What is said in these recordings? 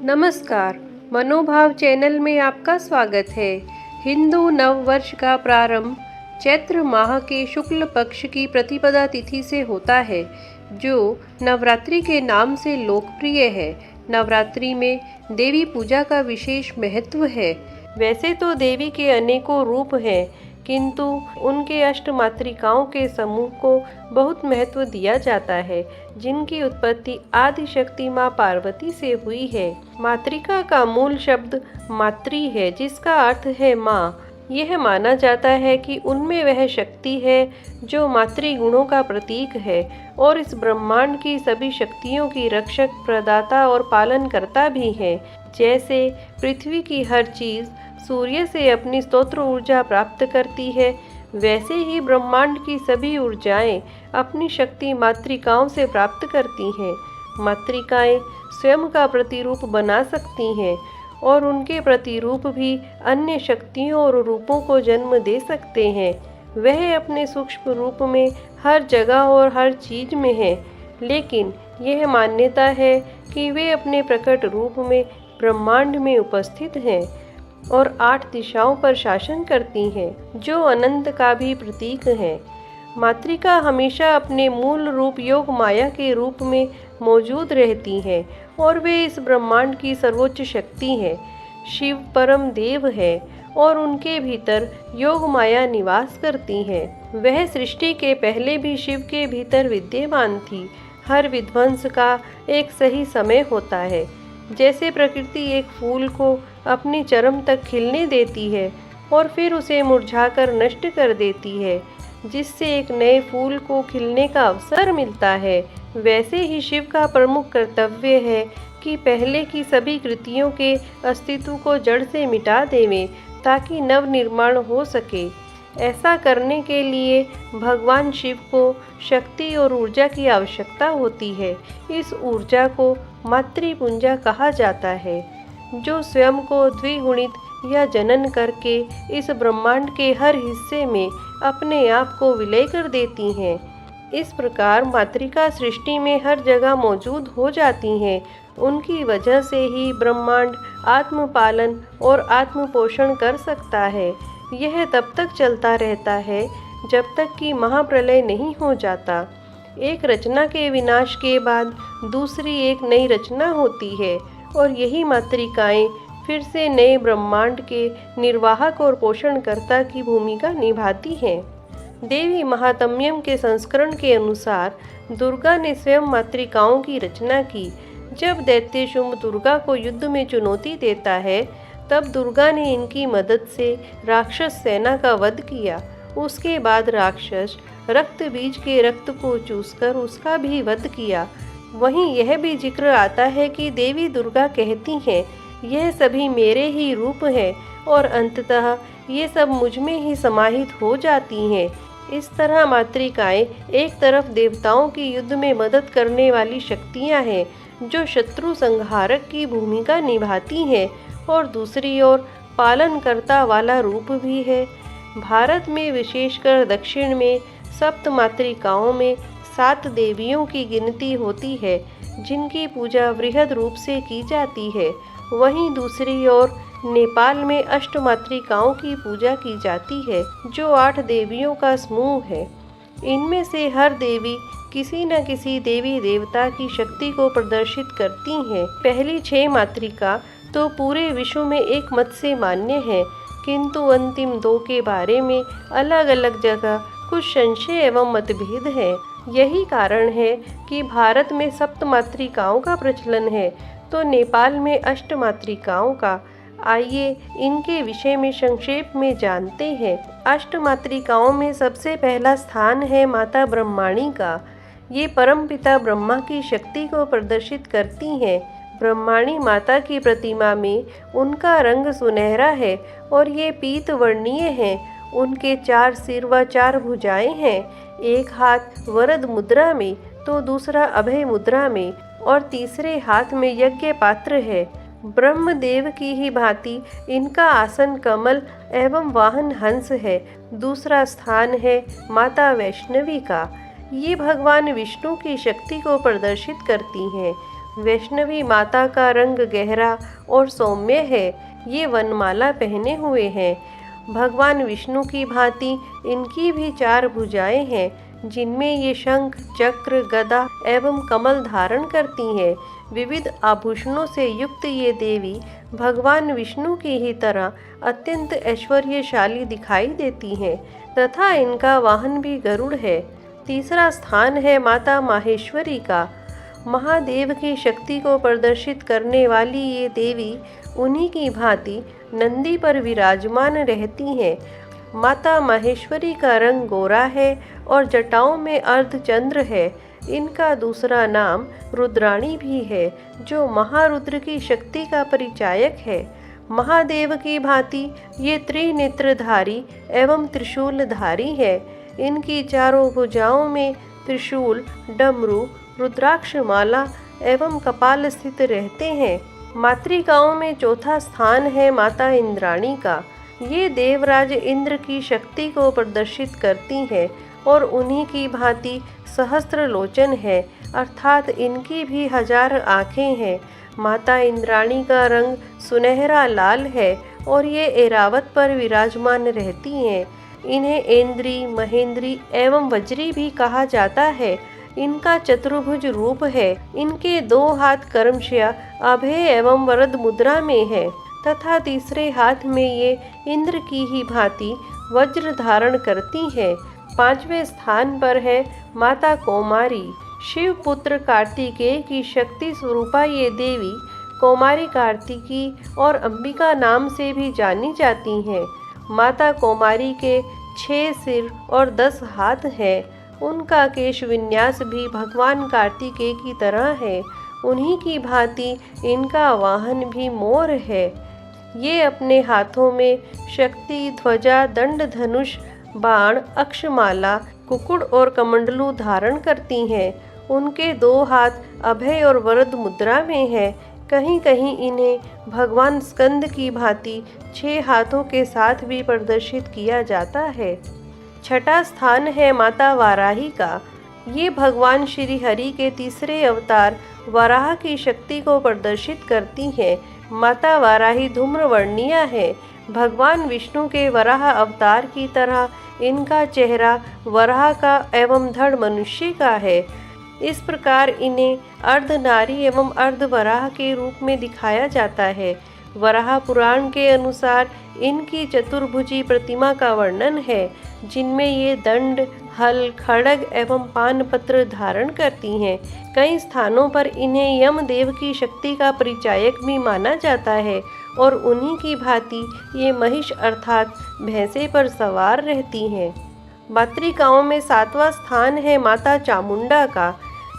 नमस्कार, मनोभाव चैनल में आपका स्वागत है। हिंदू नव वर्ष का प्रारंभ चैत्र माह के शुक्ल पक्ष की प्रतिपदा तिथि से होता है, जो नवरात्रि के नाम से लोकप्रिय है। नवरात्रि में देवी पूजा का विशेष महत्व है। वैसे तो देवी के अनेकों रूप हैं, किंतु उनके अष्टमातृकाओं के समूह को बहुत महत्व दिया जाता है, जिनकी उत्पत्ति आदि शक्ति माँ पार्वती से हुई है। मातृका का मूल शब्द मातृ है, जिसका अर्थ है माँ। यह माना जाता है कि उनमें वह शक्ति है जो मातृ गुणों का प्रतीक है और इस ब्रह्मांड की सभी शक्तियों की रक्षक, प्रदाता और पालनकर्ता भी है। जैसे पृथ्वी की हर चीज सूर्य से अपनी स्तोत्र ऊर्जा प्राप्त करती है, वैसे ही ब्रह्मांड की सभी ऊर्जाएं अपनी शक्ति मातृकाओं से प्राप्त करती हैं। मातृकाएं स्वयं का प्रतिरूप बना सकती हैं और उनके प्रतिरूप भी अन्य शक्तियों और रूपों को जन्म दे सकते हैं। वह अपने सूक्ष्म रूप में हर जगह और हर चीज में है, लेकिन यह मान्यता है कि वे अपने प्रकट रूप में ब्रह्मांड में उपस्थित हैं और 8 दिशाओं पर शासन करती हैं, जो अनंत का भी प्रतीक है। मातृका हमेशा अपने मूल रूप योग माया के रूप में मौजूद रहती है और वे इस ब्रह्मांड की सर्वोच्च शक्ति है। शिव परम देव है और उनके भीतर योग माया निवास करती है। वह सृष्टि के पहले भी शिव के भीतर विद्यमान थी। हर विध्वंस का एक सही समय होता है। जैसे प्रकृति एक फूल को अपनी चरम तक खिलने देती है और फिर उसे मुरझाकर नष्ट कर देती है, जिससे एक नए फूल को खिलने का अवसर मिलता है, वैसे ही शिव का प्रमुख कर्तव्य है कि पहले की सभी कृतियों के अस्तित्व को जड़ से मिटा देवें, ताकि नव निर्माण हो सके। ऐसा करने के लिए भगवान शिव को शक्ति और ऊर्जा की आवश्यकता होती है। इस ऊर्जा को मातृपुंजा कहा जाता है, जो स्वयं को द्विगुणित या जनन करके इस ब्रह्मांड के हर हिस्से में अपने आप को विलय कर देती हैं। इस प्रकार मातृका सृष्टि में हर जगह मौजूद हो जाती हैं। उनकी वजह से ही ब्रह्मांड आत्मपालन और आत्मपोषण कर सकता है। यह तब तक चलता रहता है जब तक कि महाप्रलय नहीं हो जाता। एक रचना के विनाश के बाद दूसरी एक नई रचना होती है और यही मातृकाएं फिर से नए ब्रह्मांड के निर्वाहक और पोषणकर्ता की भूमिका निभाती हैं। देवी महात्म्यम के संस्करण के अनुसार दुर्गा ने स्वयं मातृकाओं की रचना की। जब दैत्य शुंभ दुर्गा को युद्ध में चुनौती देता है, तब दुर्गा ने इनकी मदद से राक्षस सेना का वध किया। उसके बाद राक्षस रक्त बीज के रक्त को चूसकर उसका भी वध किया। वहीं यह भी जिक्र आता है कि देवी दुर्गा कहती हैं, यह सभी मेरे ही रूप हैं और अंततः ये सब मुझ में ही समाहित हो जाती हैं। इस तरह मातृकाएं एक तरफ देवताओं की युद्ध में मदद करने वाली शक्तियां हैं, जो शत्रु संहारक की भूमिका निभाती हैं, और दूसरी ओर पालनकर्ता वाला रूप भी है। भारत में विशेषकर दक्षिण में सप्त मातृकाओं में 7 देवियों की गिनती होती है, जिनकी पूजा वृहद रूप से की जाती है। वहीं दूसरी ओर नेपाल में अष्टमातृकाओं की पूजा की जाती है, जो 8 देवियों का समूह है। इनमें से हर देवी किसी न किसी देवी देवता की शक्ति को प्रदर्शित करती हैं। पहली 6 मातृका तो पूरे विश्व में एक मत से मान्य है, किंतु अंतिम 2 के बारे में अलग अलग जगह कुछ संशय एवं मतभेद है। यही कारण है कि भारत में सप्त मातृकाओं का प्रचलन है, तो नेपाल में अष्टमातृकाओं का। आइए इनके विषय में संक्षेप में जानते हैं। अष्टमातृकाओं में सबसे पहला स्थान है माता ब्रह्माणी का। ये परमपिता ब्रह्मा की शक्ति को प्रदर्शित करती हैं। ब्रह्माणी माता की प्रतिमा में उनका रंग सुनहरा है और ये पीत वर्णीय हैं। उनके 4 सिर व 4 भुजाएं हैं। एक हाथ वरद मुद्रा में, तो दूसरा अभय मुद्रा में और तीसरे हाथ में यज्ञ पात्र है। ब्रह्मदेव की ही भांति इनका आसन कमल एवं वाहन हंस है। दूसरा स्थान है माता वैष्णवी का। ये भगवान विष्णु की शक्ति को प्रदर्शित करती हैं। वैष्णवी माता का रंग गहरा और सौम्य है। ये वनमाला पहने हुए हैं। भगवान विष्णु की भांति इनकी भी 4 भुजाएं हैं, जिनमें ये शंख, चक्र, गदा एवं कमल धारण करती हैं। विविध आभूषणों से युक्त ये देवी भगवान विष्णु की ही तरह अत्यंत ऐश्वर्यशाली दिखाई देती हैं तथा इनका वाहन भी गरुड़ है। तीसरा स्थान है माता माहेश्वरी का। महादेव की शक्ति को प्रदर्शित करने वाली ये देवी उन्हीं की भांति नंदी पर विराजमान रहती हैं। माता माहेश्वरी का रंग गोरा है और जटाओं में अर्धचंद्र है। इनका दूसरा नाम रुद्राणी भी है, जो महारुद्र की शक्ति का परिचायक है। महादेव की भांति ये त्रिनेत्रधारी एवं त्रिशूलधारी है। इनकी 4 भुजाओं में त्रिशूल, डमरू, रुद्राक्ष माला एवं कपाल स्थित रहते हैं। मातृकाओं में चौथा स्थान है माता इंद्राणी का। ये देवराज इंद्र की शक्ति को प्रदर्शित करती हैं और उन्हीं की भांति सहस्त्र लोचन है, अर्थात इनकी भी 1000 आँखें हैं। माता इंद्राणी का रंग सुनहरा लाल है और ये ऐरावत पर विराजमान रहती हैं। इन्हें ऐन्द्री, महेंद्री एवं वज्री भी कहा जाता है। इनका चतुर्भुज रूप है। इनके 2 हाथ क्रमशः अभय एवं वरद मुद्रा में है तथा तीसरे हाथ में ये इंद्र की ही भांति वज्र धारण करती है। 5वें स्थान पर है माता कौमारी। शिव पुत्र कार्तिकेय की शक्ति स्वरूपा ये देवी कौमारी कार्तिकी और अंबिका नाम से भी जानी जाती हैं। माता कौमारी के 6 सिर और 10 हाथ हैं। उनका केश विन्यास भी भगवान कार्तिकेय की तरह है। उन्हीं की भांति इनका वाहन भी मोर है। ये अपने हाथों में शक्ति, ध्वजा, दंड, धनुष, बाण, अक्षमाला, कुकुड़ और कमंडलू धारण करती हैं। उनके 2 हाथ अभय और वरद मुद्रा में हैं। कहीं कहीं इन्हें भगवान स्कंद की भांति 6 हाथों के साथ भी प्रदर्शित किया जाता है। छठा स्थान है माता वाराही का। ये भगवान श्री हरि के तीसरे अवतार वराह की शक्ति को प्रदर्शित करती हैं। माता वाराही धूम्रवर्णीय है। भगवान विष्णु के वराह अवतार की तरह इनका चेहरा वराह का एवं धड़ मनुष्य का है। इस प्रकार इन्हें अर्ध नारी एवं अर्ध वराह के रूप में दिखाया जाता है। वराह पुराण के अनुसार इनकी चतुर्भुजी प्रतिमा का वर्णन है, जिनमें ये दंड, हल, खड्ग एवं पानपत्र धारण करती हैं। कई स्थानों पर इन्हें यमदेव की शक्ति का परिचायक भी माना जाता है और उन्हीं की भांति ये महिष अर्थात भैंसे पर सवार रहती हैं। मातृकाओं में 7वां स्थान है माता चामुंडा का।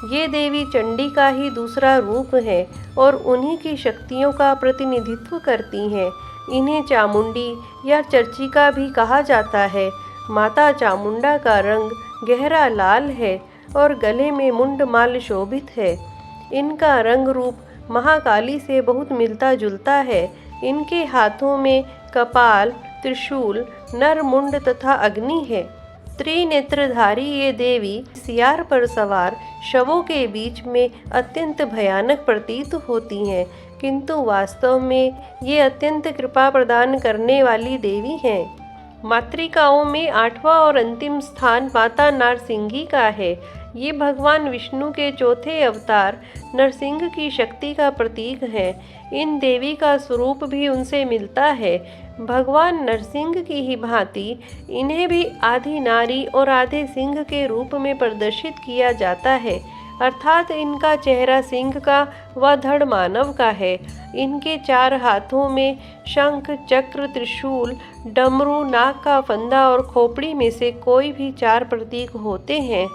ये देवी चंडी का ही दूसरा रूप है और उन्हीं की शक्तियों का प्रतिनिधित्व करती हैं। इन्हें चामुंडी या चर्चिका भी कहा जाता है। माता चामुंडा का रंग गहरा लाल है और गले में मुंडमाल शोभित है। इनका रंग रूप महाकाली से बहुत मिलता जुलता है। इनके हाथों में कपाल, त्रिशूल, नर मुंड तथा अग्नि है। त्रिनेत्रधारी ये देवी सियार पर सवार शवों के बीच में अत्यंत भयानक प्रतीत होती हैं, किंतु वास्तव में ये अत्यंत कृपा प्रदान करने वाली देवी हैं। मातृकाओं में 8वां और अंतिम स्थान माता नारसिंगी का है। ये भगवान विष्णु के चौथे अवतार नरसिंह की शक्ति का प्रतीक है। इन देवी का स्वरूप भी उनसे मिलता है। भगवान नरसिंह की ही भांति इन्हें भी आधी नारी और आधे सिंह के रूप में प्रदर्शित किया जाता है, अर्थात इनका चेहरा सिंह का व धड़ मानव का है। इनके 4 हाथों में शंख, चक्र, त्रिशूल, डमरू, नाग का फंदा और खोपड़ी में से कोई भी 4 प्रतीक होते हैं।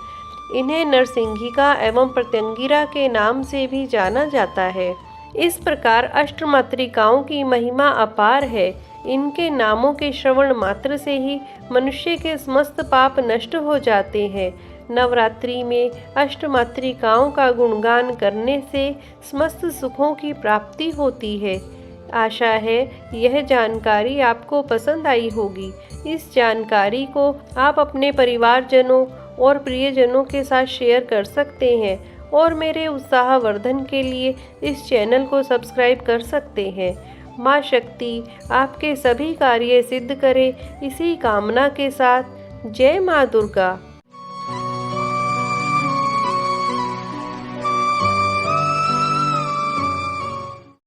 इन्हें नरसिंहिका एवं प्रत्यंगिरा के नाम से भी जाना जाता है। इस प्रकार अष्टमातृकाओं की महिमा अपार है। इनके नामों के श्रवण मात्र से ही मनुष्य के समस्त पाप नष्ट हो जाते हैं। नवरात्रि में अष्टमातृकाओं का गुणगान करने से समस्त सुखों की प्राप्ति होती है। आशा है यह जानकारी आपको पसंद आई होगी। इस जानकारी को आप अपने परिवारजनों और प्रियजनों के साथ शेयर कर सकते हैं और मेरे उत्साहवर्धन के लिए इस चैनल को सब्सक्राइब कर सकते हैं। माँ शक्ति आपके सभी कार्य सिद्ध करे, इसी कामना के साथ जय माँ दुर्गा।